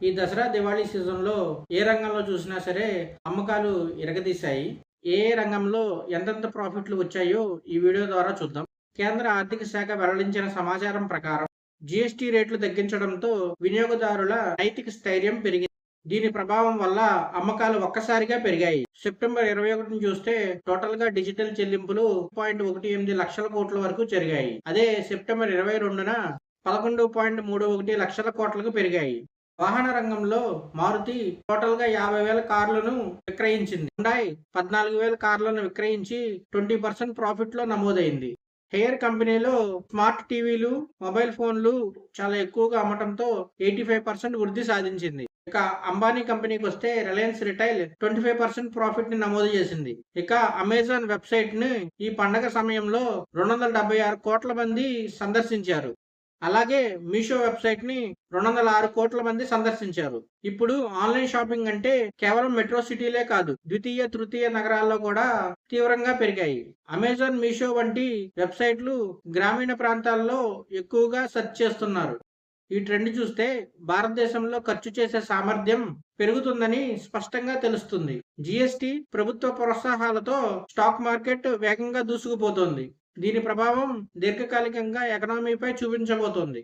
ఈ దసరా, దివాళీ సీజన్‌లో ఏ రంగంలో చూసినా సరే అమ్మకాలు ఇరగదీశాయి. ఏ ఏ రంగంలో ఎంతెంత ప్రాఫిట్లు వచ్చాయో ఈ వీడియో ద్వారా చూద్దాం. కేంద్ర ఆర్థిక శాఖ వెల్లడించిన సమాచారం ప్రకారం జీఎస్టీ రేట్లు తగ్గించడంతో వినియోగదారుల నైతిక స్థైర్యం పెరిగింది. దీని ప్రభావం వల్ల అమ్మకాలు ఒక్కసారిగా పెరిగాయి. సెప్టెంబర్ 21ని చూస్తే టోటల్‌గా డిజిటల్ చెల్లింపులు 1.18 లక్షల కోట్ల వరకు జరిగాయి. అదే సెప్టెంబర్ 22న 11.31 లక్షల కోట్లకు పెరిగాయి. వాహన రంగంలో మారుతి టోటల్‌గా 50,000 కార్లను విక్రయించింది. హుండాయ్ 14,000 కార్లను విక్రయించి 20% ప్రాఫిట్‌లో నమోదైంది. హెయిర్ కంపెనీలో స్మార్ట్ టీవీలు, మొబైల్ ఫోన్లు చాలా ఎక్కువగా అమ్మటంతో 85% వృద్ధి సాధించింది. ఇక అంబానీ కంపెనీకొస్తే రిలయన్స్ రిటైల్ 25% ప్రాఫిట్ ని నమోదు చేసింది. ఇక అమెజాన్ వెబ్సైట్ ని ఈ పండగ సమయంలో 276 కోట్ల మంది సందర్శించారు. అలాగే మీషో వెబ్సైట్ ని 206 కోట్ల మంది సందర్శించారు. ఇప్పుడు ఆన్లైన్ షాపింగ్ అంటే కేవలం మెట్రో సిటీలే కాదు, ద్వితీయ, తృతీయ నగరాల్లో కూడా తీవ్రంగా పెరిగాయి. అమెజాన్, మీషో వంటి వెబ్సైట్లు గ్రామీణ ప్రాంతాల్లో ఎక్కువగా సెర్చ్ చేస్తున్నారు. ఈ ట్రెండ్ చూస్తే భారతదేశంలో ఖర్చు చేసే సామర్థ్యం పెరుగుతుందని స్పష్టంగా తెలుస్తుంది. జీఎస్టీ, ప్రభుత్వ ప్రోత్సాహాలతో స్టాక్ మార్కెట్ వేగంగా దూసుకుపోతోంది. దీని ప్రభావం దీర్ఘకాలికంగా ఎకనామీపై చూపించబోతోంది.